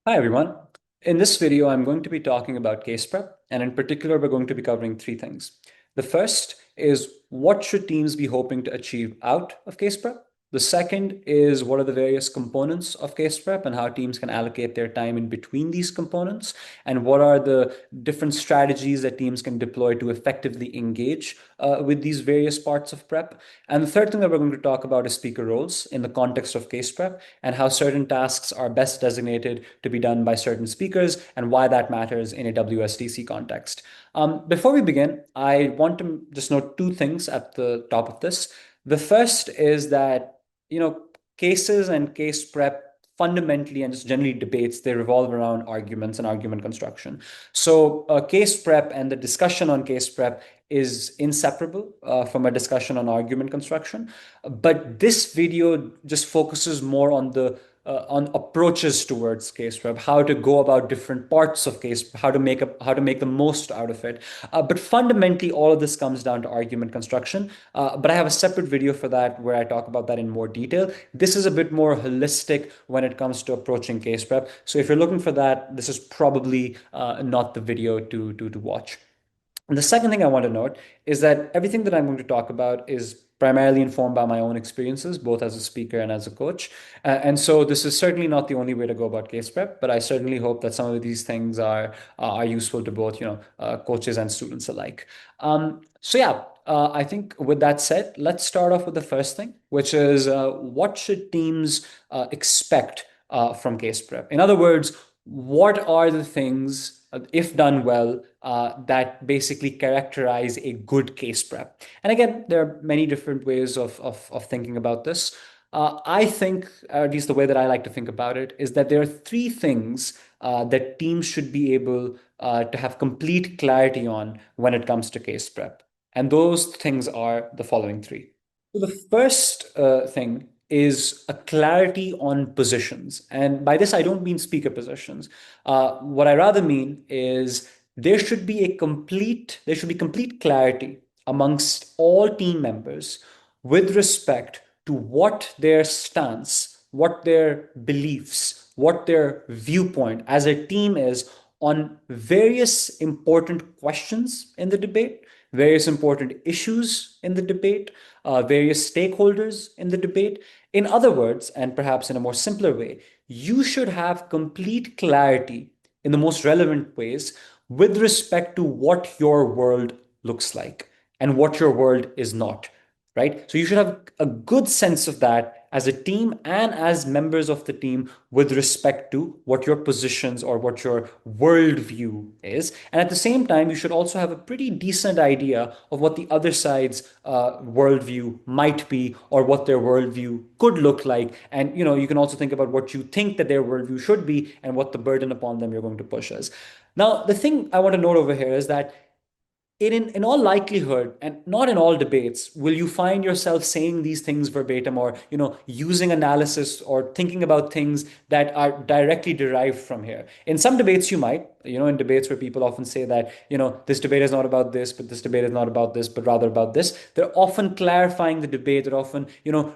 Hi, everyone. In this video, I'm going to be talking about case prep, and in particular, we're going to be covering three things. The first is what should teams be hoping to achieve out of case prep? The second is what are the various components of case prep and how teams can allocate their time in between these components, and what are the different strategies that teams can deploy to effectively engage with these various parts of prep. And the third thing that we're going to talk about is speaker roles in the context of case prep and how certain tasks are best designated to be done by certain speakers and why that matters in a WSDC context. Before we begin, I want to just note two things at the top of this. The first is that cases and case prep fundamentally and just generally debates, they revolve around arguments and argument construction. So case prep and the discussion on case prep is inseparable from a discussion on argument construction. But this video just focuses more on the on approaches towards case prep, how to go about different parts of case, how to make the most out of it. But fundamentally, all of this comes down to argument construction. But I have a separate video for that where I talk about that in more detail. This is a bit more holistic when it comes to approaching case prep. So if you're looking for that, this is probably not the video to watch. And the second thing I want to note is that everything that I'm going to talk about is primarily informed by my own experiences, both as a speaker and as a coach. And so this is certainly not the only way to go about case prep, but I certainly hope that some of these things are useful to both, coaches and students alike. I think with that said, let's start off with the first thing, which is what should teams expect from case prep? In other words, what are the things, if done well, that basically characterize a good case prep? And again, there are many different ways of thinking about this. I think, or at least the way that I like to think about it, is that there are three things that teams should be able to have complete clarity on when it comes to case prep. And those things are the following three. So the first thing is a clarity on positions. And by this, I don't mean speaker positions. What I rather mean is there should be complete clarity amongst all team members with respect to what their stance, what their beliefs, what their viewpoint as a team is on various important questions in the debate, various important issues in the debate, various stakeholders in the debate. In other words, and perhaps in a more simpler way, you should have complete clarity in the most relevant ways with respect to what your world looks like and what your world is not, right? So you should have a good sense of that as a team and as members of the team with respect to what your positions or what your worldview is. And at the same time, you should also have a pretty decent idea of what the other side's worldview might be or what their worldview could look like. And you can also think about what you think that their worldview should be and what the burden upon them you're going to push is. Now, the thing I want to note over here is that in all likelihood, and not in all debates, will you find yourself saying these things verbatim or using analysis or thinking about things that are directly derived from here. In some debates you might, in debates where people often say that this debate is not about this, but this debate is not about this, but rather about this, they're often clarifying the debate. They're often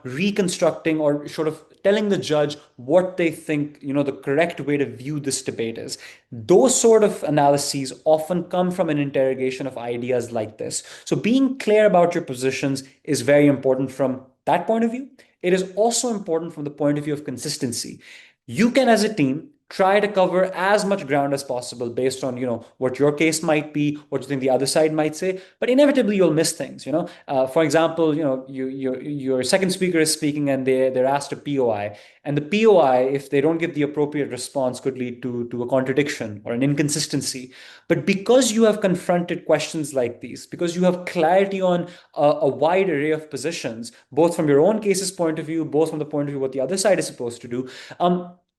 reconstructing or sort of telling the judge what they think the correct way to view this debate is. Those sort of analyses often come from an interrogation of ideas like this. So being clear about your positions is very important from that point of view. It is also important from the point of view of consistency. You can, as a team, try to cover as much ground as possible based on what your case might be, what you think the other side might say, but inevitably you'll miss things. For example, your second speaker is speaking and they're asked a POI, and the POI, if they don't give the appropriate response, could lead to a contradiction or an inconsistency. But because you have confronted questions like these, because you have clarity on a wide array of positions, both from your own case's point of view, both from the point of view what the other side is supposed to do,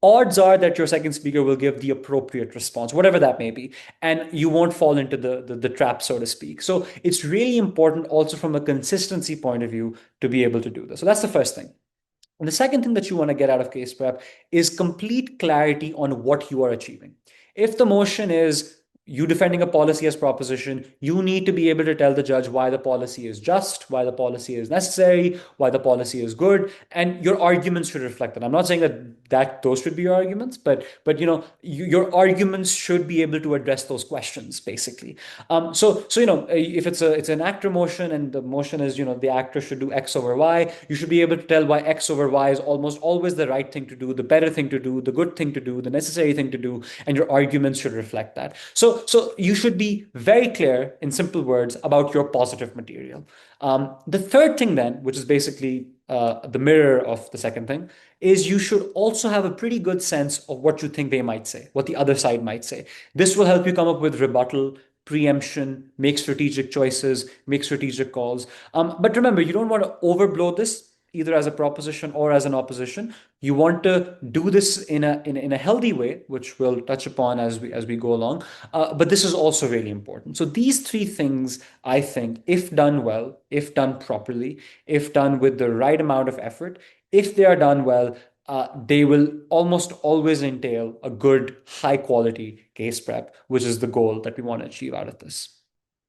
odds are that your second speaker will give the appropriate response, whatever that may be, and you won't fall into the trap, so to speak. So it's really important also from a consistency point of view to be able to do this. So that's the first thing. And the second thing that you want to get out of case prep is complete clarity on what you are achieving. If the motion is you defending a policy as proposition, you need to be able to tell the judge why the policy is just, why the policy is necessary, why the policy is good, and your arguments should reflect that. I'm not saying that those should be your arguments, but your arguments should be able to address those questions basically. So if it's an actor motion and the motion is the actor should do X over Y, you should be able to tell why X over Y is almost always the right thing to do, the better thing to do, the good thing to do, the necessary thing to do, and your arguments should reflect that. So you should be very clear in simple words about your positive material. The third thing then, which is basically the mirror of the second thing, is you should also have a pretty good sense of what you think they might say, what the other side might say. This will help you come up with rebuttal, preemption, make strategic choices, make strategic calls. But remember, you don't want to overblow this either as a proposition or as an opposition. You want to do this in a healthy way, which we'll touch upon as we go along. But this is also really important. So these three things, I think, if done well, if done properly, if done with the right amount of effort, if they are done well, they will almost always entail a good, high quality case prep, which is the goal that we want to achieve out of this.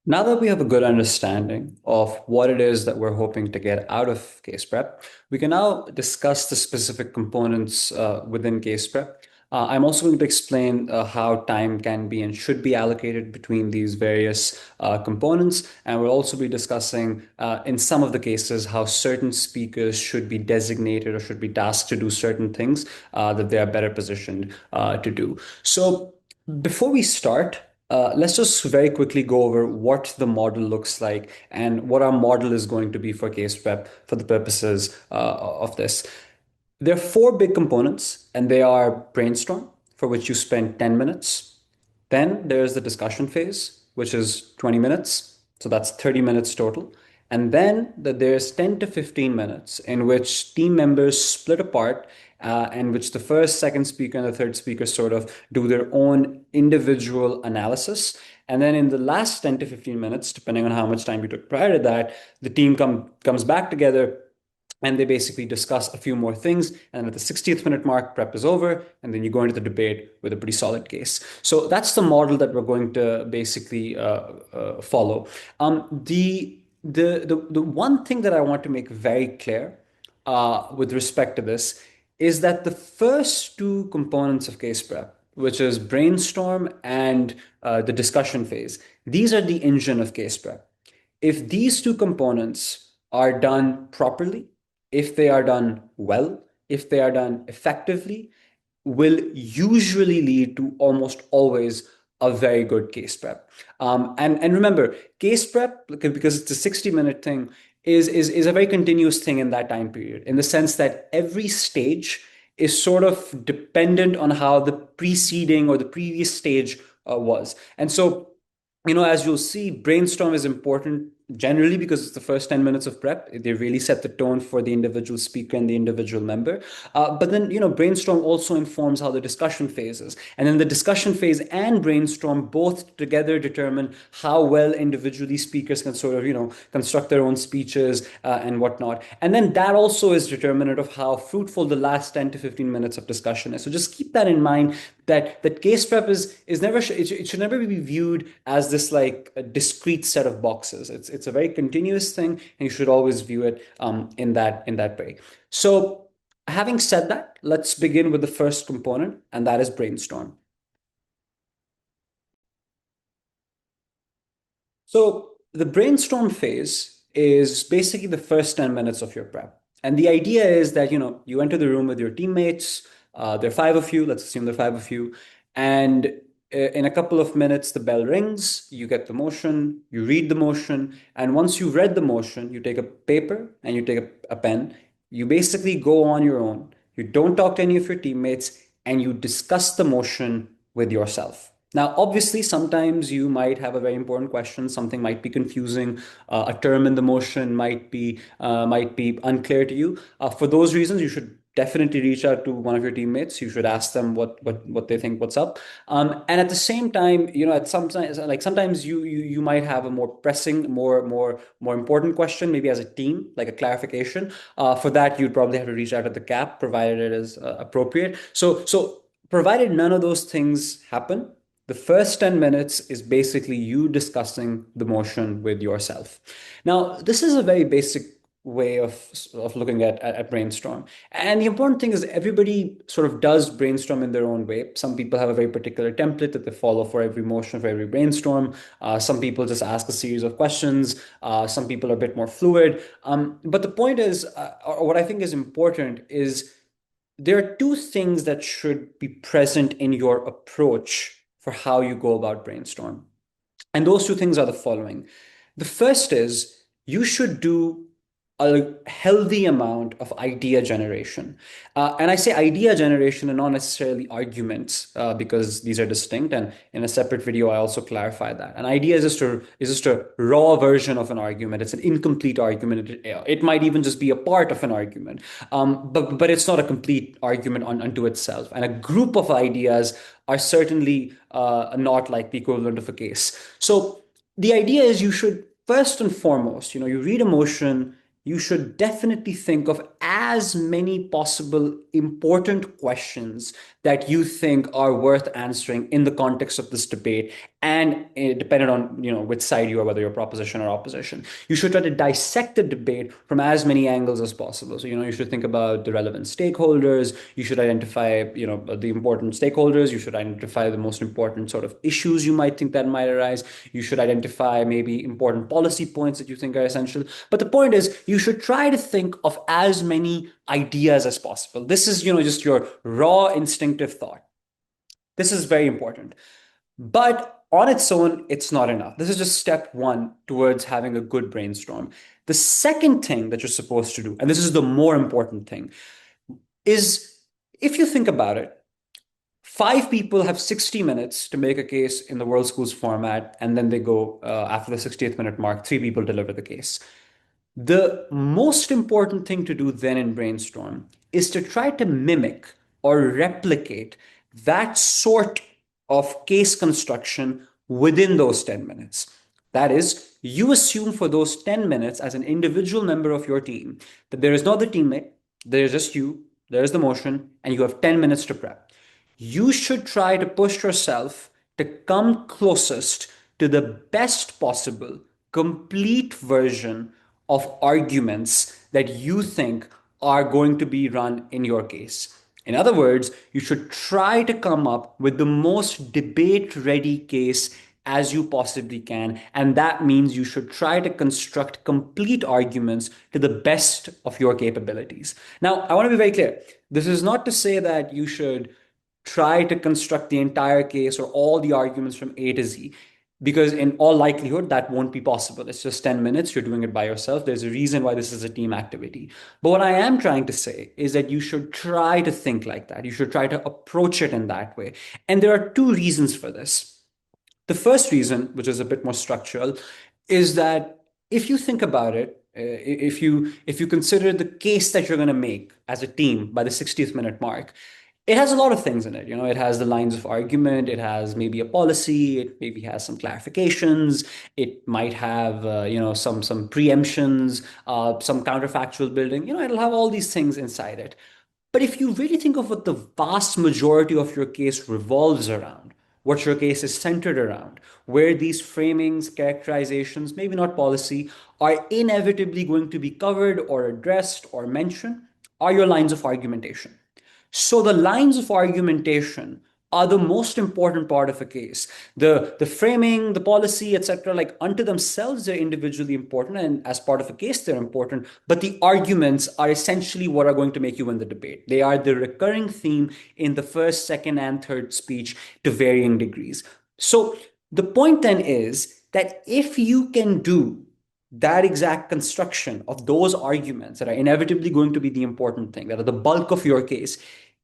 Now that we have a good understanding of what it is that we're hoping to get out of case prep, we can now discuss the specific components within case prep. I'm also going to explain how time can be and should be allocated between these various components. And we'll also be discussing, in some of the cases, how certain speakers should be designated or should be tasked to do certain things that they are better positioned to do. So before we start, let's just very quickly go over what the model looks like and what our model is going to be for case prep for the purposes of this. There are four big components, and they are brainstorm, for which you spend 10 minutes. Then there's the discussion phase, which is 20 minutes. So that's 30 minutes total. And then there's 10 to 15 minutes in which team members split apart and which the first, second speaker, and the third speaker sort of do their own individual analysis. And then in the last 10 to 15 minutes, depending on how much time you took prior to that, the team comes back together and they basically discuss a few more things. And at the 60th minute mark, prep is over, and then you go into the debate with a pretty solid case. So that's the model that we're going to basically follow. The one thing that I want to make very clear with respect to this is that the first two components of case prep, which is brainstorm and the discussion phase, these are the engine of case prep. If these two components are done properly, if they are done well, if they are done effectively, will usually lead to almost always a very good case prep. And remember, case prep, because it's a 60-minute thing, is a very continuous thing in that time period, in the sense that every stage is sort of dependent on how the preceding or the previous stage was. And so, as you'll see, brainstorm is important generally because it's the first 10 minutes of prep. They really set the tone for the individual speaker and the individual member. But then, brainstorm also informs how the discussion phase is. And then the discussion phase and brainstorm both together determine how well individually speakers can sort of, construct their own speeches and whatnot. And then that also is determinant of how fruitful the last 10 to 15 minutes of discussion is. So just keep that in mind, that case prep is never, it should never be viewed as this like a discrete set of boxes. It's a very continuous thing, and you should always view it in that way. So having said that, let's begin with the first component, and that is brainstorm. So the brainstorm phase is basically the first 10 minutes of your prep. And the idea is that, you enter the room with your teammates. There are five of you. Let's assume there are five of you. And in a couple of minutes, the bell rings, you get the motion, you read the motion. And once you've read the motion, you take a paper and you take a pen. You basically go on your own. You don't talk to any of your teammates, and you discuss the motion with yourself. Now, obviously, sometimes you might have a very important question. Something might be confusing. A term in the motion might be unclear to you. For those reasons, you should definitely reach out to one of your teammates. You should ask them what they think, what's up. And at the same time, sometimes you might have a more pressing, more important question, maybe as a team, like a clarification. For that, you'd probably have to reach out to the CAP, provided it is appropriate. So provided none of those things happen, The first 10 minutes is basically you discussing the motion with yourself. Now, this is a very basic way of looking at brainstorm. And the important thing is everybody sort of does brainstorm in their own way. Some people have a very particular template that they follow for every motion, for every brainstorm. Some people just ask a series of questions. Some people are a bit more fluid. But the point is, or what I think is important is there are two things that should be present in your approach for how you go about brainstorm. And those two things are the following. The first is you should do a healthy amount of idea generation. And I say idea generation and not necessarily arguments, because these are distinct. And in a separate video, I also clarify that. An idea is just a raw version of an argument. It's an incomplete argument. It might even just be a part of an argument, but it's not a complete argument unto itself. And a group of ideas are certainly not like the equivalent of a case. So the idea is you should first and foremost, you read a motion, you should definitely think of as many possible important questions that you think are worth answering in the context of this debate, and depending on which side you are, whether you're proposition or opposition. You should try to dissect the debate from as many angles as possible. So you should think about the relevant stakeholders. You should identify the important stakeholders. You should identify the most important sort of issues you might think that might arise. You should identify maybe important policy points that you think are essential. But the point is, you should try to think of as many ideas as possible. This is just your raw instinctive thought. This is very important. But on its own, it's not enough. This is just step one towards having a good brainstorm. The second thing that you're supposed to do, and this is the more important thing, is if you think about it, 5 people have 60 minutes to make a case in the World Schools format, and then they go after the 60th minute mark, 3 people deliver the case. The most important thing to do then in brainstorm is to try to mimic or replicate that sort of case construction within those 10 minutes. That is, you assume for those 10 minutes as an individual member of your team that there is no other teammate, there is just you, there is the motion, and you have 10 minutes to prep. You should try to push yourself to come closest to the best possible complete version of arguments that you think are going to be run in your case. In other words, you should try to come up with the most debate ready case as you possibly can. And that means you should try to construct complete arguments to the best of your capabilities. Now, I want to be very clear. This is not to say that you should try to construct the entire case or all the arguments from A to Z, because in all likelihood, that won't be possible. It's just 10 minutes. You're doing it by yourself. There's a reason why this is a team activity. But what I am trying to say is that you should try to think like that. You should try to approach it in that way. And there are two reasons for this. The first reason, which is a bit more structural, is that if you think about it, if you consider the case that you're going to make as a team by the 60th minute mark, it has a lot of things in it. It has the lines of argument. It has maybe a policy. It maybe has some clarifications. It might have, some preemptions, some counterfactual building. It'll have all these things inside it. But if you really think of what the vast majority of your case revolves around, what your case is centered around, where these framings, characterizations, maybe not policy, are inevitably going to be covered or addressed or mentioned, are your lines of argumentation. So the lines of argumentation are the most important part of a case. The framing, the policy, etc., like unto themselves, they're individually important, and as part of a case, they're important. But the arguments are essentially what are going to make you win the debate. They are the recurring theme in the first, second, and third speech to varying degrees. So the point then is that if you can do that exact construction of those arguments that are inevitably going to be the important thing, that are the bulk of your case,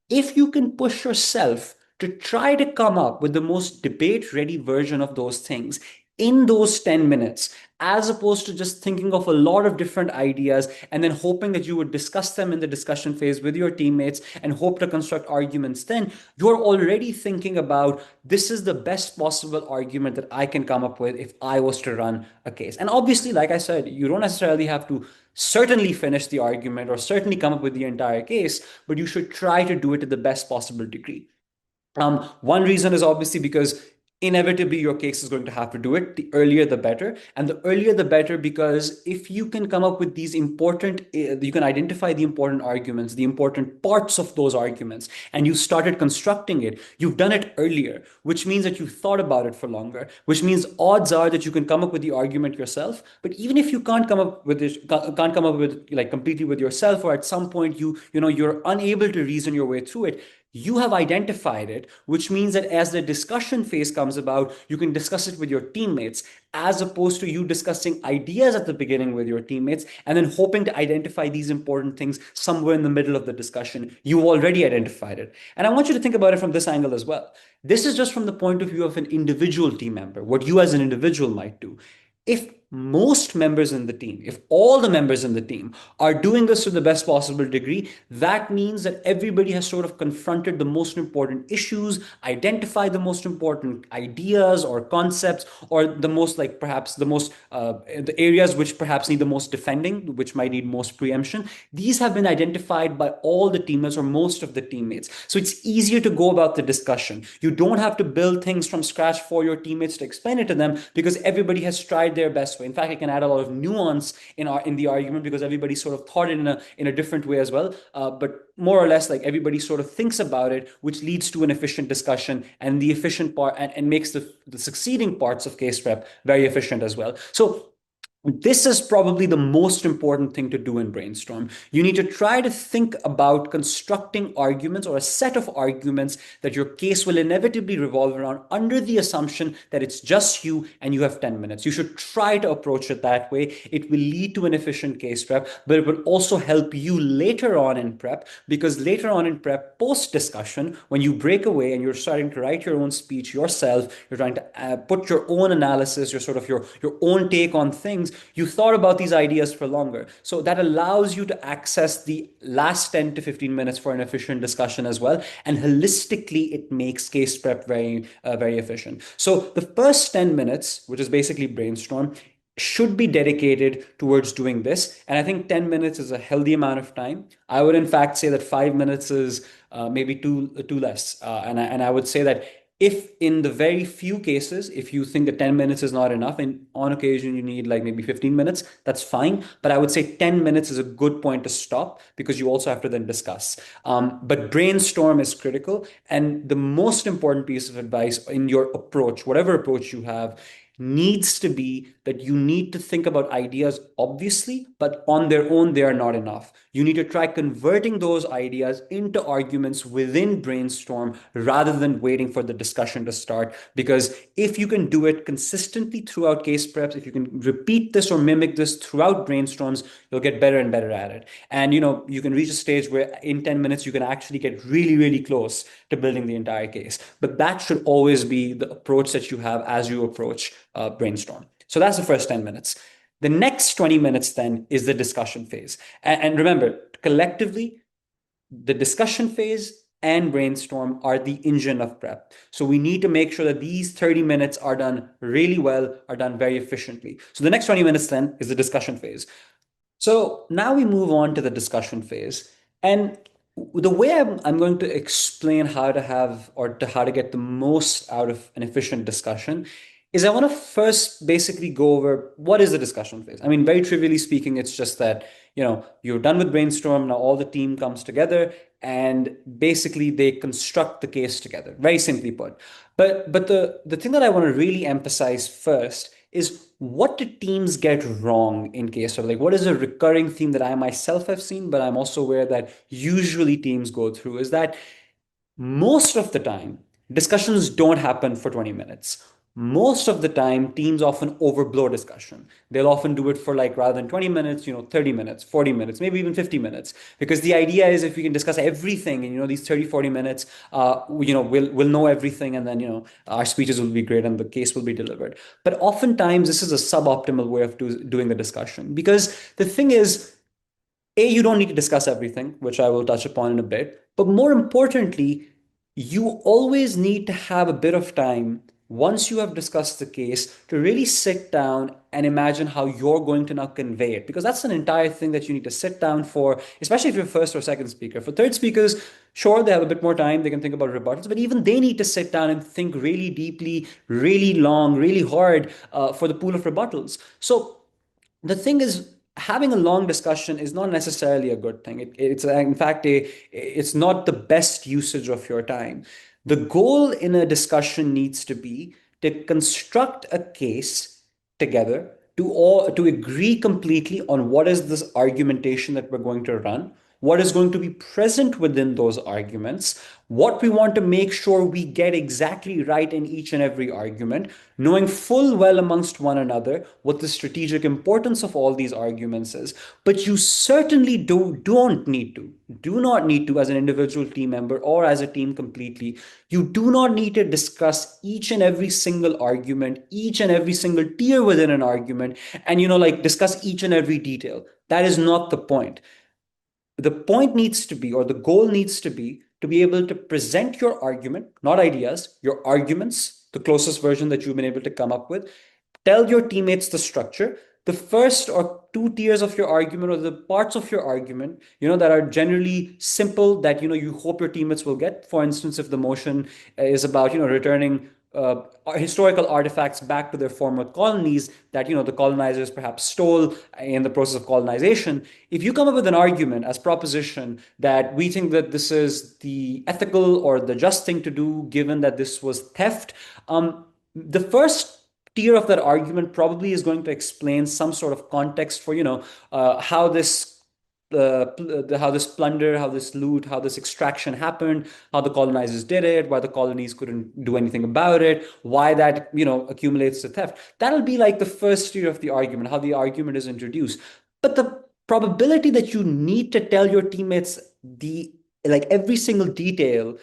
if you can push yourself to try to come up with the most debate ready version of those things in those 10 minutes, as opposed to just thinking of a lot of different ideas and then hoping that you would discuss them in the discussion phase with your teammates and hope to construct arguments, then you're already thinking about this is the best possible argument that I can come up with if I was to run a case. And obviously, like I said, you don't necessarily have to certainly finish the argument or certainly come up with the entire case, but you should try to do it to the best possible degree. One reason is obviously because inevitably your case is going to have to do it. The earlier the better, and the earlier the better, because if you can come up with these important you can identify the important arguments, the important parts of those arguments, and you started constructing it, you've done it earlier, which means that you've thought about it for longer, which means odds are that you can come up with the argument yourself. But even if you can't come up with it, can't come up with like completely with yourself, or at some point you're unable to reason your way through it, you have identified it, which means that as the discussion phase comes about, you can discuss it with your teammates, as opposed to you discussing ideas at the beginning with your teammates and then hoping to identify these important things somewhere in the middle of the discussion. You already identified it. And I want you to think about it from this angle as well. This is just from the point of view of an individual team member, what you as an individual might do. If most members in the team, if all the members in the team are doing this to the best possible degree, that means that everybody has sort of confronted the most important issues, identified the most important ideas or concepts, or the most like perhaps the areas which perhaps need the most defending, which might need most preemption. These have been identified by all the teammates or most of the teammates. So it's easier to go about the discussion. You don't have to build things from scratch for your teammates to explain it to them, because everybody has tried their best way. In fact, I can add a lot of nuance in the argument, because everybody sort of thought it in a different way as well. But more or less, like everybody sort of thinks about it, which leads to an efficient discussion, and the efficient part and makes the succeeding parts of case prep very efficient as well. So this is probably the most important thing to do in brainstorm. You need to try to think about constructing arguments or a set of arguments that your case will inevitably revolve around, under the assumption that it's just you and you have 10 minutes. You should try to approach it that way. It will lead to an efficient case prep, but it will also help you later on in prep, because later on in prep, post discussion, when you break away and you're starting to write your own speech yourself, you're trying to put your own analysis, your own take on things, you thought about these ideas for longer. So that allows you to access the last 10 to 15 minutes for an efficient discussion as well. And holistically, it makes case prep very efficient. So the first 10 minutes, which is basically brainstorm, should be dedicated towards doing this. And I think 10 minutes is a healthy amount of time. I would in fact say that 5 minutes is maybe too less. And I would say that if in the very few cases, if you think that 10 minutes is not enough, and on occasion you need like maybe 15 minutes, that's fine. But I would say 10 minutes is a good point to stop, because you also have to then discuss. But brainstorm is critical. And the most important piece of advice in your approach, whatever approach you have, needs to be that you need to think about ideas, obviously, but on their own, they are not enough. You need to try converting those ideas into arguments within brainstorm rather than waiting for the discussion to start. Because if you can do it consistently throughout case preps, if you can repeat this or mimic this throughout brainstorms, you'll get better and better at it. And you can reach a stage where in 10 minutes, you can actually get really, really close to building the entire case. But that should always be the approach that you have as you approach brainstorm. So that's the first 10 minutes. The next 20 minutes then is the discussion phase. And remember, collectively, the discussion phase and brainstorm are the engine of prep. So we need to make sure that these 30 minutes are done really well, are done very efficiently. So the next 20 minutes then is the discussion phase. So now we move on to the discussion phase. And the way I'm going to explain how to have or to how to get the most out of an efficient discussion is I want to first basically go over what is the discussion phase. I mean, very trivially speaking, it's just that, you're done with brainstorm. Now all the team comes together and basically they construct the case together, very simply put. But the thing that I want to really emphasize first is, what do teams get wrong in case of, like, what is a recurring theme that I myself have seen, but I'm also aware that usually teams go through, is that most of the time, discussions don't happen for 20 minutes. Most of the time, teams often overblow discussion. They'll often do it for, like, rather than 20 minutes, 30 minutes, 40 minutes, maybe even 50 minutes. Because the idea is, if we can discuss everything in, these 30, 40 minutes, we'll know everything, and then, our speeches will be great and the case will be delivered. But oftentimes, this is a suboptimal way of doing the discussion. Because the thing is, you don't need to discuss everything, which I will touch upon in a bit. But more importantly, you always need to have a bit of time once you have discussed the case, to really sit down and imagine how you're going to now convey it. Because that's an entire thing that you need to sit down for, especially if you're first or second speaker. For third speakers, sure, they have a bit more time, they can think about rebuttals, but even they need to sit down and think really deeply, really long, really hard for the pool of rebuttals. So the thing is, having a long discussion is not necessarily a good thing. It's in fact it's not the best usage of your time. The goal in a discussion needs to be to construct a case together, to agree completely on what is this argumentation that we're going to run, what is going to be present within those arguments, what we want to make sure we get exactly right in each and every argument, knowing full well amongst one another what the strategic importance of all these arguments is. But you certainly do not need to, as an individual team member or as a team completely, you do not need to discuss each and every single argument, each and every single tier within an argument, and like discuss each and every detail. That is not the point. The point needs to be, or the goal needs to be able to present your argument, not ideas, your arguments, the closest version that you've been able to come up with. Tell your teammates the structure, the first or two tiers of your argument, or the parts of your argument, that are generally simple, that you hope your teammates will get. For instance, if the motion is about returning historical artifacts back to their former colonies that the colonizers perhaps stole in the process of colonization. If you come up with an argument as proposition that we think that this is the ethical or the just thing to do, given that this was theft, the first tier of that argument probably is going to explain some sort of context for how this how this plunder, how this loot, how this extraction happened, how the colonizers did it, why the colonies couldn't do anything about it, why that accumulates to theft. That'll be like the first tier of the argument, how the argument is introduced. But the probability that you need to tell your teammates the like every single detail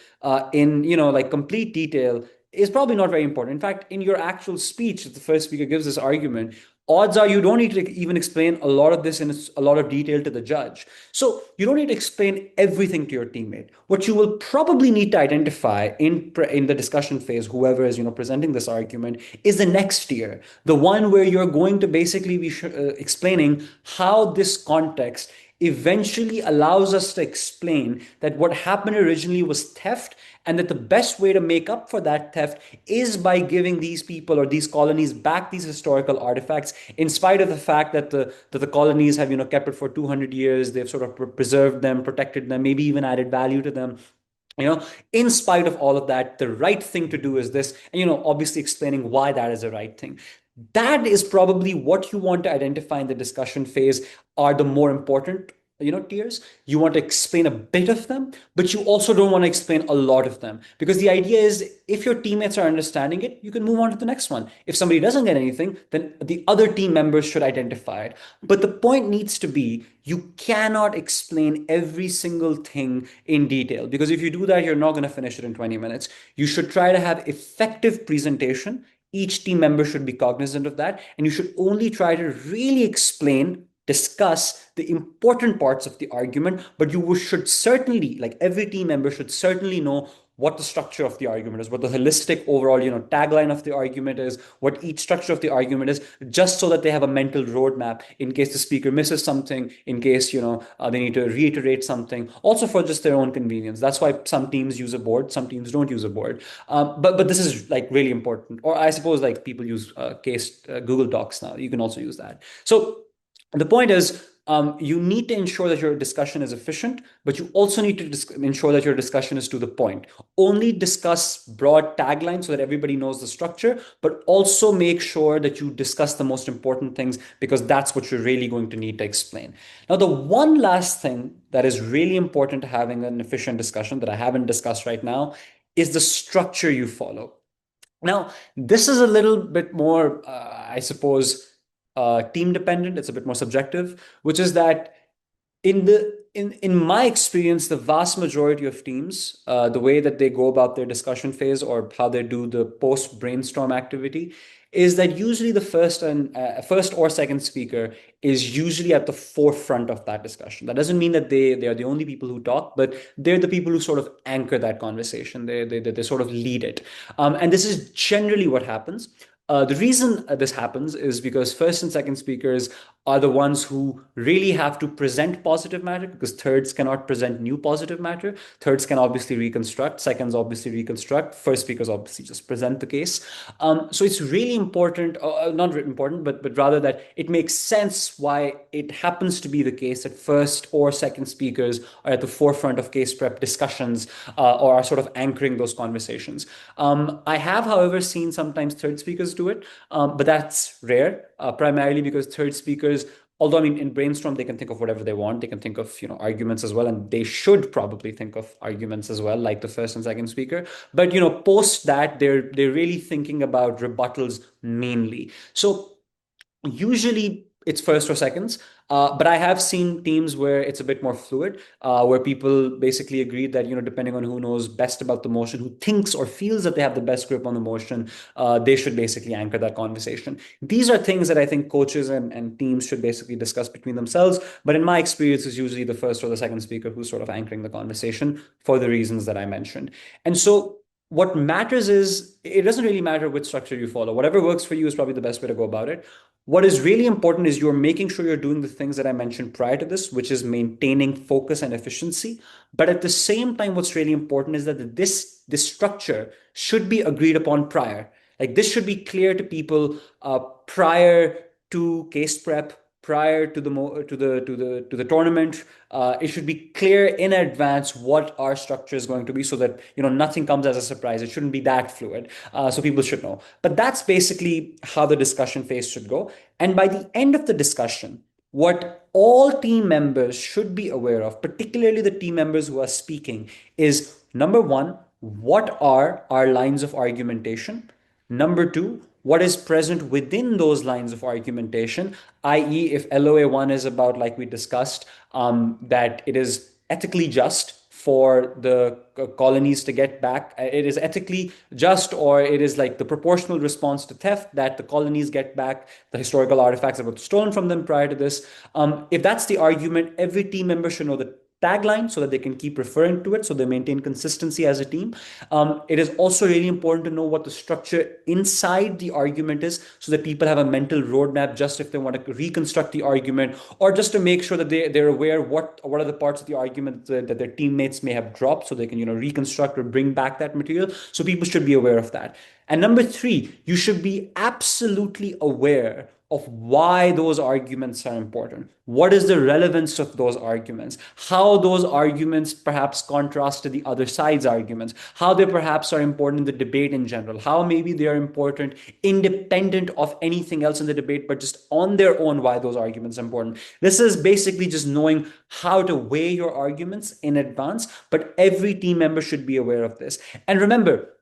in like complete detail is probably not very important. In fact, in your actual speech, if the first speaker gives this argument, odds are you don't need to even explain a lot of this in a lot of detail to the judge. So you don't need to explain everything to your teammate. What you will probably need to identify in the discussion phase, whoever is presenting this argument, is the next tier, the one where you're going to basically be explaining how this context eventually allows us to explain that what happened originally was theft, and that the best way to make up for that theft is by giving these people or these colonies back these historical artifacts, in spite of the fact that the colonies have kept it for 200 years. They've sort of preserved them, protected them, maybe even added value to them. In spite of all of that, the right thing to do is this, and obviously explaining why that is the right thing. That is probably what you want to identify in the discussion phase are the more important tiers. You want to explain a bit of them, but you also don't want to explain a lot of them, because the idea is, if your teammates are understanding it, you can move on to the next one. If somebody doesn't get anything, then the other team members should identify it. But the point needs to be, you cannot explain every single thing in detail, because if you do that, you're not going to finish it in 20 minutes. You should try to have effective presentation. Each team member should be cognizant of that, and you should only try to really discuss the important parts of the argument. But you should certainly, like every team member should certainly know what the structure of the argument is, what the holistic overall tagline of the argument is, what each structure of the argument is, just so that they have a mental roadmap in case the speaker misses something, in case they need to reiterate something, also for just their own convenience. That's why some teams use a board, some teams don't use a board. But this is like really important. Or I suppose like people use Google Docs now. You can also use that. So the point is, you need to ensure that your discussion is efficient, but you also need to ensure that your discussion is to the point. Only discuss broad taglines so that everybody knows the structure, but also make sure that you discuss the most important things, because that's what you're really going to need to explain. Now, the one last thing that is really important to having an efficient discussion that I haven't discussed right now is the structure you follow. Now, this is a little bit more, I suppose, team dependent. It's a bit more subjective, which is that In my experience, the vast majority of teams, the way that they go about their discussion phase or how they do the post brainstorm activity is that usually the first or second speaker is usually at the forefront of that discussion. That doesn't mean that they are the only people who talk, but they're the people who sort of anchor that conversation. They sort of lead it, and this is generally what happens. The reason this happens is because first and second speakers are the ones who really have to present positive matter because thirds cannot present new positive matter. Thirds can obviously reconstruct, seconds obviously reconstruct, first speakers obviously just present the case. So it's really important, not important, but rather that it makes sense why it happens to be the case that first or second speakers are at the forefront of case prep discussions or are sort of anchoring those conversations. I have, however, seen sometimes third speakers do it, but that's rare, primarily because third speakers, although I mean in brainstorm they can think of whatever they want, they can think of arguments as well, and they should probably think of arguments as well, like the first and second speaker. But post that they're really thinking about rebuttals mainly. So usually it's first or seconds, but I have seen teams where it's a bit more fluid, where people basically agree that depending on who knows best about the motion, who thinks or feels that they have the best grip on the motion, they should basically anchor that conversation. These are things that I think coaches and teams should basically discuss between themselves, but in my experience it's usually the first or the second speaker who's sort of anchoring the conversation for the reasons that I mentioned. And so what matters is it doesn't really matter which structure you follow. Whatever works for you is probably the best way to go about it. What is really important is you're making sure you're doing the things that I mentioned prior to this, which is maintaining focus and efficiency. But at the same time, what's really important is that this structure should be agreed upon prior. Like this should be clear to people prior to case prep, prior to the tournament. It should be clear in advance what our structure is going to be, so that nothing comes as a surprise. It shouldn't be that fluid, so people should know. But that's basically how the discussion phase should go. And by the end of the discussion, what all team members should be aware of, particularly the team members who are speaking, is number one, what are our lines of argumentation? Number two, what is present within those lines of argumentation, i.e., if LOA1 is about, like we discussed, that it is ethically just for the colonies to get back. It is ethically just, or it is like the proportional response to theft that the colonies get back the historical artifacts that were stolen from them prior to this. If that's the argument, every team member should know the tagline so that they can keep referring to it, so they maintain consistency as a team. It is also really important to know what the structure inside the argument is, so that people have a mental roadmap just if they want to reconstruct the argument, or just to make sure that they're aware what are the parts of the argument that their teammates may have dropped, so they can reconstruct or bring back that material. So people should be aware of that. And number three, you should be absolutely aware of why those arguments are important. What is the relevance of those arguments? How those arguments perhaps contrast to the other side's arguments? How they perhaps are important in the debate in general? How maybe they are important independent of anything else in the debate, but just on their own, why those arguments are important? This is basically just knowing how to weigh your arguments in advance, but every team member should be aware of this. And remember,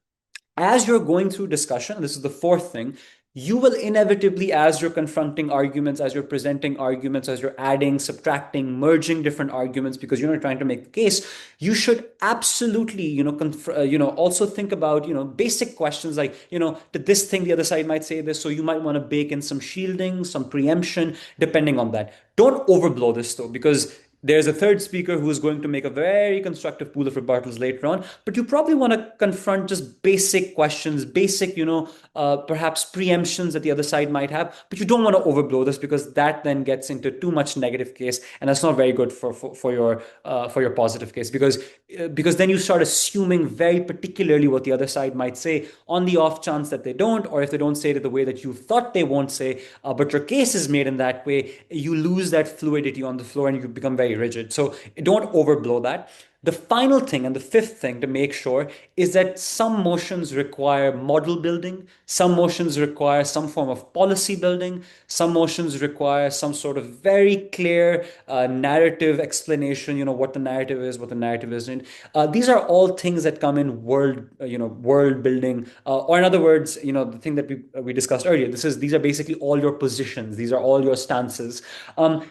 as you're going through discussion, this is the fourth thing, you will inevitably, as you're confronting arguments, as you're presenting arguments, as you're adding, subtracting, merging different arguments, because you're not trying to make the case, you should absolutely, also think about, basic questions like, did this thing the other side might say this, so you might want to bake in some shielding, some preemption, depending on that. Don't overblow this though, because there's a third speaker who is going to make a very constructive pool of rebuttals later on, but you probably want to confront just basic questions, basic, perhaps preemptions that the other side might have, but you don't want to overblow this because that then gets into too much negative case, and that's not very good for your positive case, because then you start assuming very particularly what the other side might say on the off chance that they don't, or if they don't say it the way that you thought they won't say, but your case is made in that way, you lose that fluidity on the floor and you become very rigid. So don't overblow that. The final thing and the fifth thing to make sure is that some motions require model building, some motions require some form of policy building, some motions require some sort of very clear narrative explanation, what the narrative is, what the narrative isn't. These are all things that come in world building, or in other words, the thing that we discussed earlier. These are basically all your positions. These are all your stances.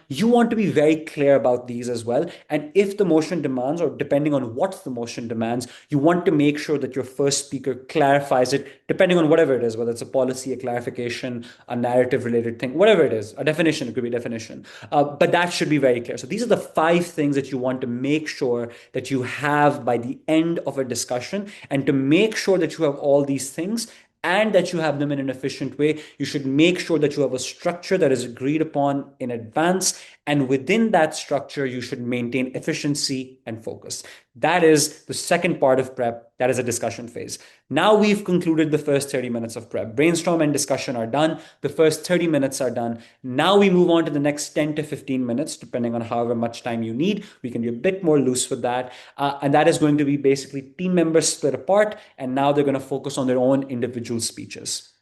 You want to be very clear about these as well. And if the motion demands, or depending on what the motion demands, you want to make sure that your first speaker clarifies it, depending on whatever it is, whether it's a policy, a clarification, a narrative related thing, whatever it is, a definition, it could be definition. But that should be very clear. So these are the five things that you want to make sure that you have by the end of a discussion. And to make sure that you have all these things, and that you have them in an efficient way, you should make sure that you have a structure that is agreed upon in advance. And within that structure, you should maintain efficiency and focus. That is the second part of prep. That is a discussion phase. Now we've concluded the first 30 minutes of prep. Brainstorm and discussion are done. The first 30 minutes are done. Now we move on to the next 10 to 15 minutes, depending on however much time you need. We can be a bit more loose with that. And that is going to be basically team members split apart. And now they're going to focus on their own individual speeches.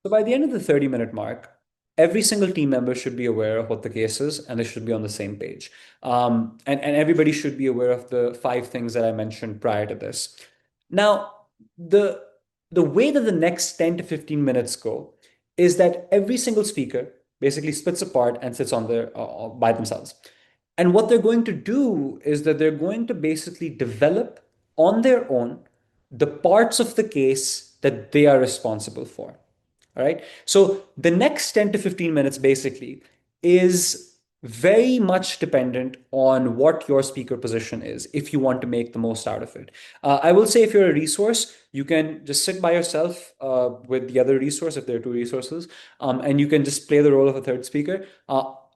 So by the end of the 30-minute mark, every single team member should be aware of what the case is, and they should be on the same page. And everybody should be aware of the five things that I mentioned prior to this. Now, the the way that the next 10 to 15 minutes go is that every single speaker basically splits apart and sits on their by themselves. And what they're going to do is that they're going to basically develop on their own the parts of the case that they are responsible for. All right. So the next 10 to 15 minutes basically is very much dependent on what your speaker position is if you want to make the most out of it. I will say if you're a resource, you can just sit by yourself with the other resource if there are two resources, and you can just play the role of a third speaker.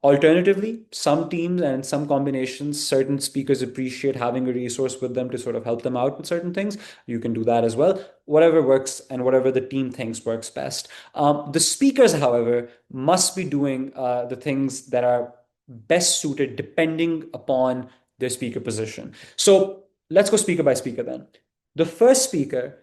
Alternatively, some teams and some combinations, certain speakers appreciate having a resource with them to sort of help them out with certain things. You can do that as well. Whatever works and whatever the team thinks works best. The speakers, however, must be doing the things that are best suited depending upon their speaker position. So let's go speaker by speaker then. The first speaker,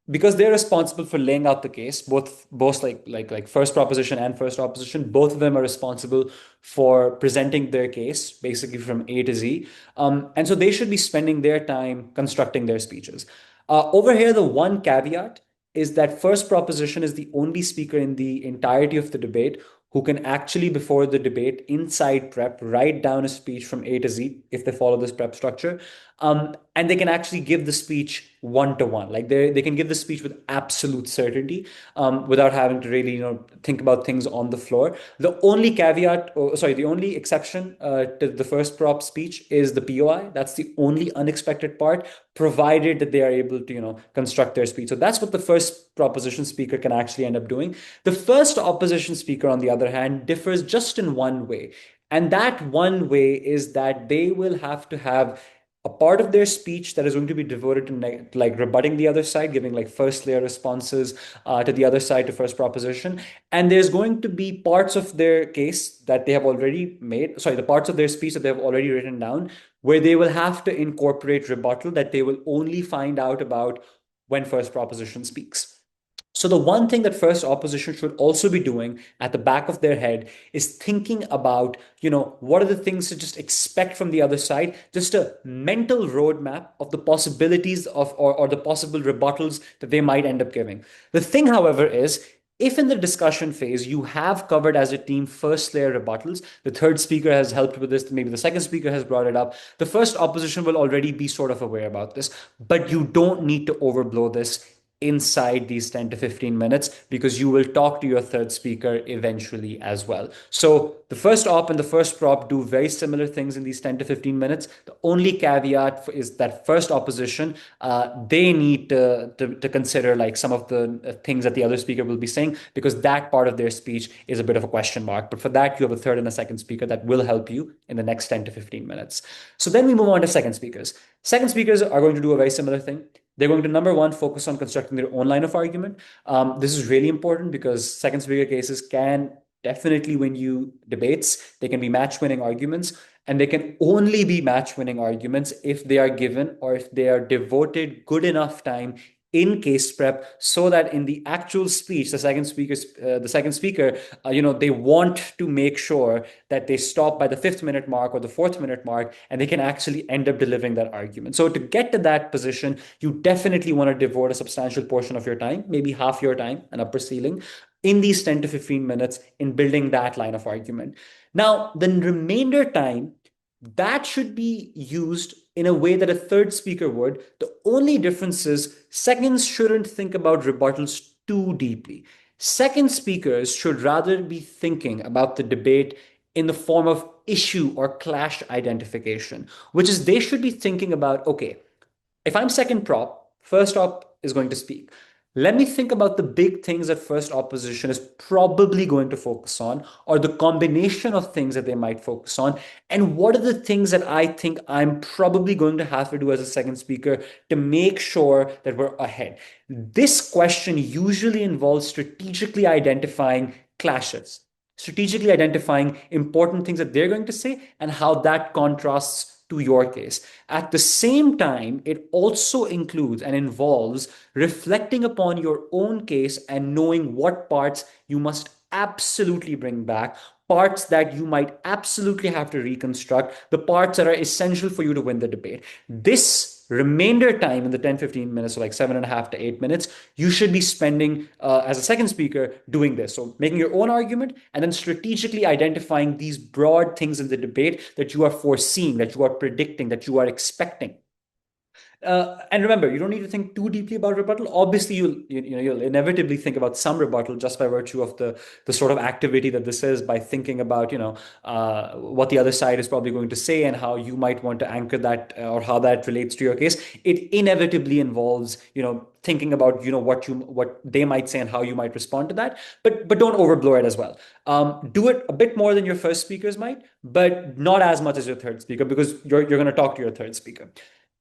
because they're responsible for laying out the case, both like first proposition and first opposition, both of them are responsible for presenting their case basically from A to Z. And so they should be spending their time constructing their speeches. Over here, the one caveat is that first proposition is the only speaker in the entirety of the debate who can actually, before the debate, inside prep, write down a speech from A to Z if they follow this prep structure. And they can actually give the speech one-to-one. Like they can give the speech with absolute certainty without having to really, think about things on the floor. The only caveat, the only exception to the first prop speech is the POI. That's the only unexpected part, provided that they are able to, construct their speech. So that's what the first proposition speaker can actually end up doing. The first opposition speaker, on the other hand, differs just in one way. And that one way is that they will have to have a part of their speech that is going to be devoted to like rebutting the other side, giving like first layer responses to the other side to first proposition. And there's going to be parts of their case that they have already made, the parts of their speech that they have already written down, where they will have to incorporate rebuttal that they will only find out about when first proposition speaks. So the one thing that first opposition should also be doing at the back of their head is thinking about, what are the things to just expect from the other side, just a mental roadmap of the possibilities of or the possible rebuttals that they might end up giving. The thing, however, is if in the discussion phase you have covered as a team first layer rebuttals, the third speaker has helped with this, maybe the second speaker has brought it up, the first opposition will already be sort of aware about this, but you don't need to overblow this inside these 10 to 15 minutes because you will talk to your third speaker eventually as well. So the first op and the first prop do very similar things in these 10 to 15 minutes. The only caveat is that first opposition, they need to consider like some of the things that the other speaker will be saying because that part of their speech is a bit of a question mark. But for that, you have a third and a second speaker that will help you in the next 10 to 15 minutes. So then we move on to second speakers. Second speakers are going to do a very similar thing. They're going to, number one, focus on constructing their own line of argument. This is really important because second speaker cases can definitely win you debates. They can be match-winning arguments, and they can only be match-winning arguments if they are given or if they are devoted good enough time in case prep, so that in the actual speech, the second speaker, they want to make sure that they stop by the 5th minute mark or the 4th minute mark, and they can actually end up delivering that argument. So to get to that position, you definitely want to devote a substantial portion of your time, maybe half your time, an upper ceiling, in these 10 to 15 minutes in building that line of argument. Now, the remainder time, that should be used in a way that a third speaker would. The only difference is seconds shouldn't think about rebuttals too deeply. Second speakers should rather be thinking about the debate in the form of issue or clash identification, which is they should be thinking about, okay, if I'm second prop, first op is going to speak. Let me think about the big things that first opposition is probably going to focus on, or the combination of things that they might focus on. And what are the things that I think I'm probably going to have to do as a second speaker to make sure that we're ahead? This question usually involves strategically identifying clashes, strategically identifying important things that they're going to say and how that contrasts to your case. At the same time, it also includes and involves reflecting upon your own case and knowing what parts you must absolutely bring back, parts that you might absolutely have to reconstruct, the parts that are essential for you to win the debate. This remainder time in the 10-15 minutes, so like 7.5 to 8 minutes, you should be spending as a second speaker doing this. So making your own argument and then strategically identifying these broad things in the debate that you are foreseeing, that you are predicting, that you are expecting. And remember, you don't need to think too deeply about rebuttal. Obviously, you'll inevitably think about some rebuttal just by virtue of the sort of activity that this is, by thinking about what the other side is probably going to say and how you might want to anchor that, or how that relates to your case. It inevitably involves thinking about what they might say and how you might respond to that. But don't overblow it as well. Do it a bit more than your first speakers might, but not as much as your third speaker, because you're going to talk to your third speaker.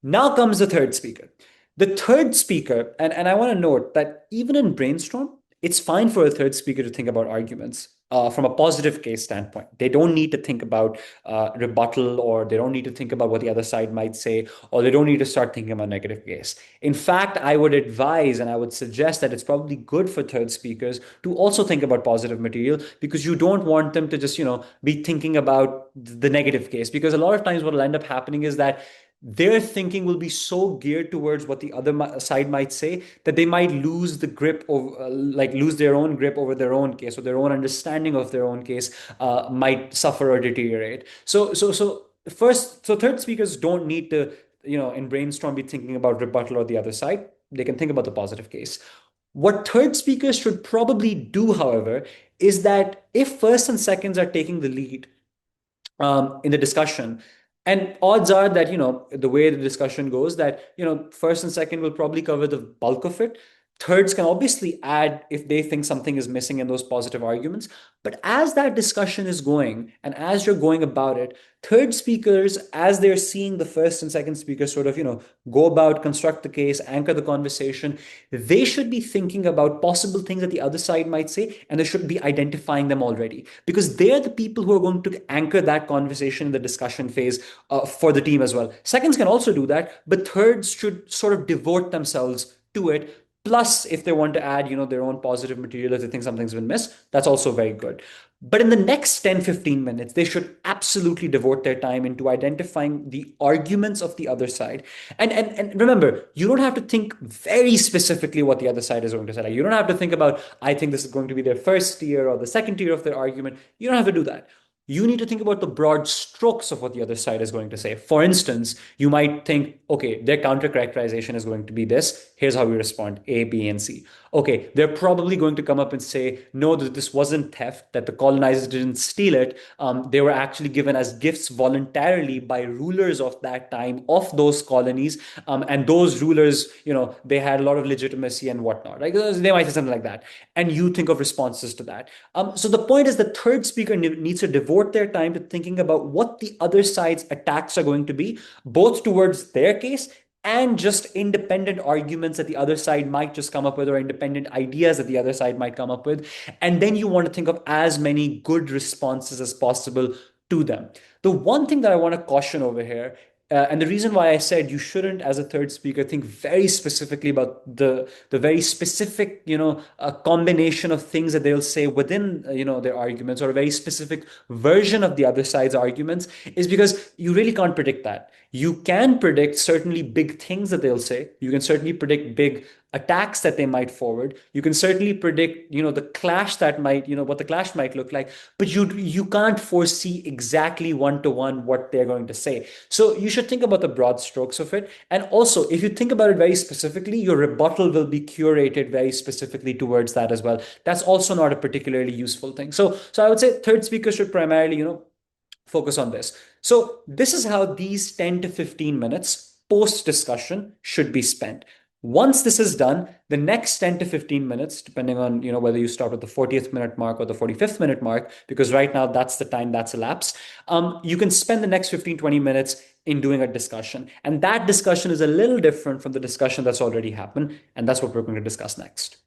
Now comes the third speaker. The third speaker, and I want to note that even in brainstorm, it's fine for a third speaker to think about arguments from a positive case standpoint. They don't need to think about rebuttal, or they don't need to think about what the other side might say, or they don't need to start thinking about negative case. In fact, I would advise and I would suggest that it's probably good for third speakers to also think about positive material, because you don't want them to just, be thinking about the negative case. Because a lot of times what will end up happening is that their thinking will be so geared towards what the other side might say that they might lose the grip of lose their own grip over their own case, or their own understanding of their own case might suffer or deteriorate. So third speakers don't need to, in brainstorm, be thinking about rebuttal or the other side. They can think about the positive case. What third speakers should probably do, however, is that if first and seconds are taking the lead in the discussion, and odds are that, the way the discussion goes, that, first and second will probably cover the bulk of it. Thirds can obviously add if they think something is missing in those positive arguments. But as that discussion is going and as you're going about it, third speakers, as they're seeing the first and second speakers sort of, go about, construct the case, anchor the conversation, they should be thinking about possible things that the other side might say, and they should be identifying them already, because they're the people who are going to anchor that conversation in the discussion phase for the team as well. Seconds can also do that, but thirds should sort of devote themselves to it. Plus, if they want to add, their own positive material, if they think something's been missed, that's also very good. But in the next 10-15 minutes, they should absolutely devote their time into identifying the arguments of the other side. And remember, you don't have to think very specifically what the other side is going to say. Like, you don't have to think about, I think this is going to be their first tier or the second tier of their argument. You don't have to do that. You need to think about the broad strokes of what the other side is going to say. For instance, you might think, okay, their counter characterization is going to be this. Here's how we respond: A, B, and C. Okay, they're probably going to come up and say, no, that this wasn't theft, that the colonizers didn't steal it. They were actually given as gifts voluntarily by rulers of that time of those colonies. And those rulers, they had a lot of legitimacy and whatnot. Like, they might say something like that. And you think of responses to that. So the point is, the third speaker needs to devote their time to thinking about what the other side's attacks are going to be, both towards their case and just independent arguments that the other side might just come up with, or independent ideas that the other side might come up with. And then you want to think of as many good responses as possible to them. The one thing that I want to caution over here, and the reason why I said you shouldn't, as a third speaker, think very specifically about the very specific, combination of things that they'll say within, their arguments, or a very specific version of the other side's arguments, is because you really can't predict that. You can predict certainly big things that they'll say. You can certainly predict big attacks that they might forward. You can certainly predict, the clash that might, what the clash might look like, but you can't foresee exactly one to one what they're going to say. So you should think about the broad strokes of it. And also, if you think about it very specifically, your rebuttal will be curated very specifically towards that as well. That's also not a particularly useful thing. So I would say third speaker should primarily, focus on this. So this is how these 10 to 15 minutes post discussion should be spent. Once this is done, the next 10 to 15 minutes, depending on, whether you start at the 40th minute mark or the 45th minute mark, because right now that's the time that's elapsed, you can spend the next 15-20 minutes in doing a discussion. And that discussion is a little different from the discussion that's already happened. And that's what we're going to discuss next.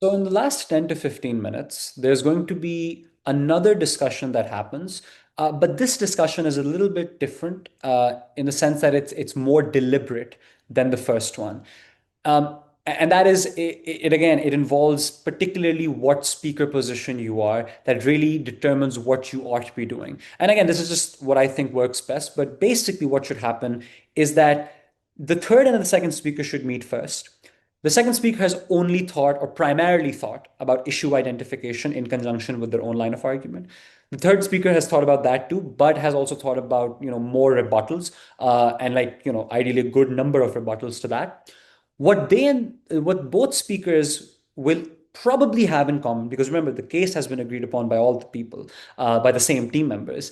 So in the last 10 to 15 minutes, there's going to be another discussion that happens. But this discussion is a little bit different in the sense that it's more deliberate than the first one. And that is, it involves particularly what speaker position you are, that really determines what you ought to be doing. And again, this is just what I think works best. But basically, what should happen is that the third and the second speaker should meet first. The second speaker has only thought, or primarily thought, about issue identification in conjunction with their own line of argument. The third speaker has thought about that too, but has also thought about, more rebuttals, and ideally a good number of rebuttals to that. What both speakers will probably have in common, because remember, the case has been agreed upon by all the people, by the same team members,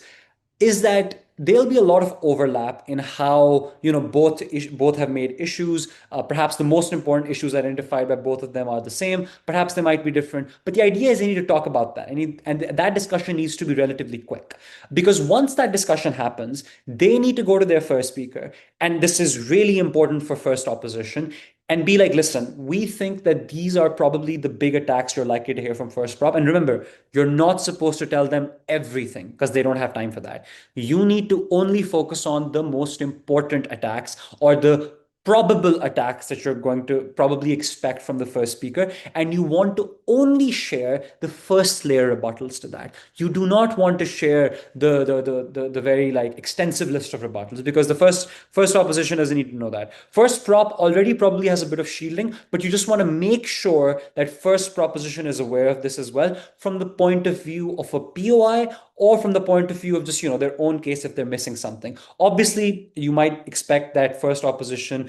is that there'll be a lot of overlap in how, both have made issues. Perhaps the most important issues identified by both of them are the same. Perhaps they might be different. But the idea is they need to talk about that. And that discussion needs to be relatively quick. Because once that discussion happens, they need to go to their first speaker. And this is really important for first opposition, and be like, listen, we think that these are probably the big attacks you're likely to hear from first prop. And remember, you're not supposed to tell them everything because they don't have time for that. You need to only focus on the most important attacks, or the probable attacks that you're going to probably expect from the first speaker. And you want to only share the first layer rebuttals to that. You do not want to share the very extensive list of rebuttals, because the first opposition doesn't need to know that. First prop already probably has a bit of shielding, but you just want to make sure that first proposition is aware of this as well, from the point of view of a POI, or from the point of view of just, their own case if they're missing something. Obviously, you might expect that first opposition,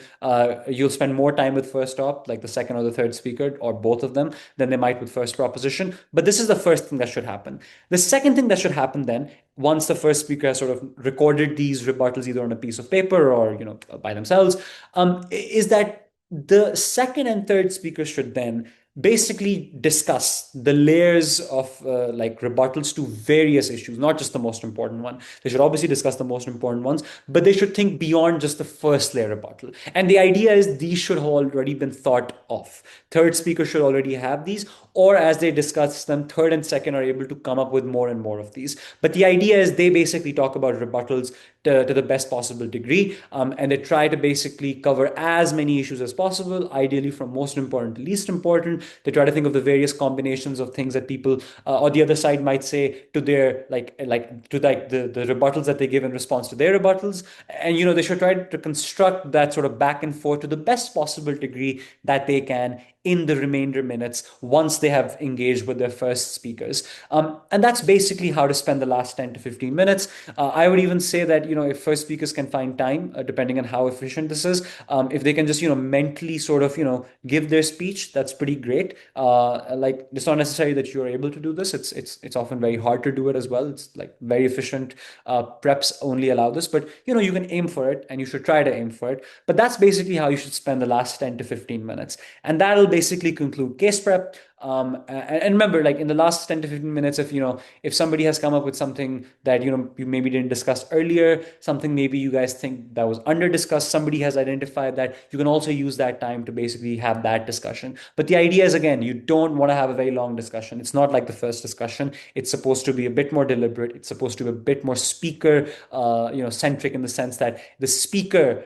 you'll spend more time with first op, like the second or the third speaker, or both of them, than they might with first proposition. But this is the first thing that should happen. The second thing that should happen then, once the first speaker has sort of recorded these rebuttals either on a piece of paper or, by themselves, is that the second and third speakers should then basically discuss the layers of rebuttals to various issues, not just the most important one. They should obviously discuss the most important ones, but they should think beyond just the first layer rebuttal. And the idea is these should have already been thought of. Third speaker should already have these, or as they discuss them, third and second are able to come up with more and more of these. But the idea is they basically talk about rebuttals to the best possible degree, and they try to basically cover as many issues as possible, ideally from most important to least important. They try to think of the various combinations of things that people or the other side might say to their the rebuttals that they give in response to their rebuttals. And they should try to construct that sort of back and forth to the best possible degree that they can in the remainder minutes once they have engaged with their first speakers. And that's basically how to spend the last 10 to 15 minutes. I would even say that, if first speakers can find time, depending on how efficient this is, if they can just, mentally sort of, give their speech, that's pretty great. It's not necessary that you're able to do this. It's often very hard to do it as well. It's very efficient. Preps only allow this, but, you can aim for it and you should try to aim for it. But that's basically how you should spend the last 10 to 15 minutes. And that'll basically conclude case prep. And remember, like in the last 10 to 15 minutes, if somebody has come up with something that you maybe didn't discuss earlier, something maybe you guys think that was under discussed, somebody has identified that, you can also use that time to basically have that discussion. But the idea is, again, you don't want to have a very long discussion. It's not like the first discussion. It's supposed to be a bit more deliberate. It's supposed to be a bit more speaker centric, in the sense that the speaker,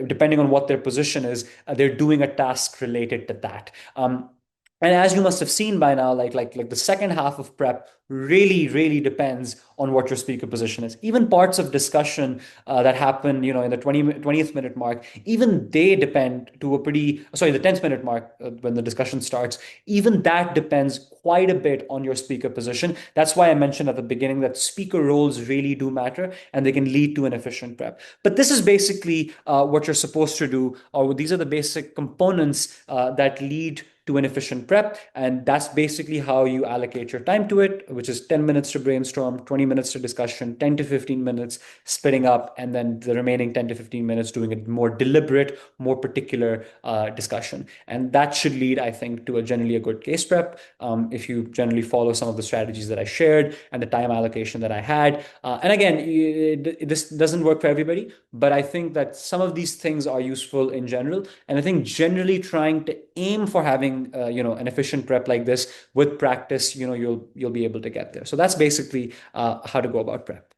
depending on what their position is, they're doing a task related to that. And as you must have seen by now, like the second half of prep really depends on what your speaker position is. Even parts of discussion that happen, in the 20th minute mark, even they depend to a pretty, sorry, the 10th minute mark, when the discussion starts, even that depends quite a bit on your speaker position. That's why I mentioned at the beginning that speaker roles really do matter, and they can lead to an efficient prep. But this is basically what you're supposed to do, or these are the basic components that lead to an efficient prep. And that's basically how you allocate your time to it, which is 10 minutes to brainstorm, 20 minutes to discussion, 10 to 15 minutes splitting up, and then the remaining 10 to 15 minutes doing a more deliberate, more particular discussion. And that should lead, I think, to generally a good case prep, if you generally follow some of the strategies that I shared and the time allocation that I had. And again, this doesn't work for everybody, but I think that some of these things are useful in general. And I think generally trying to aim for having an efficient prep like this with practice, you'll be able to get there. So that's basically how to go about prep.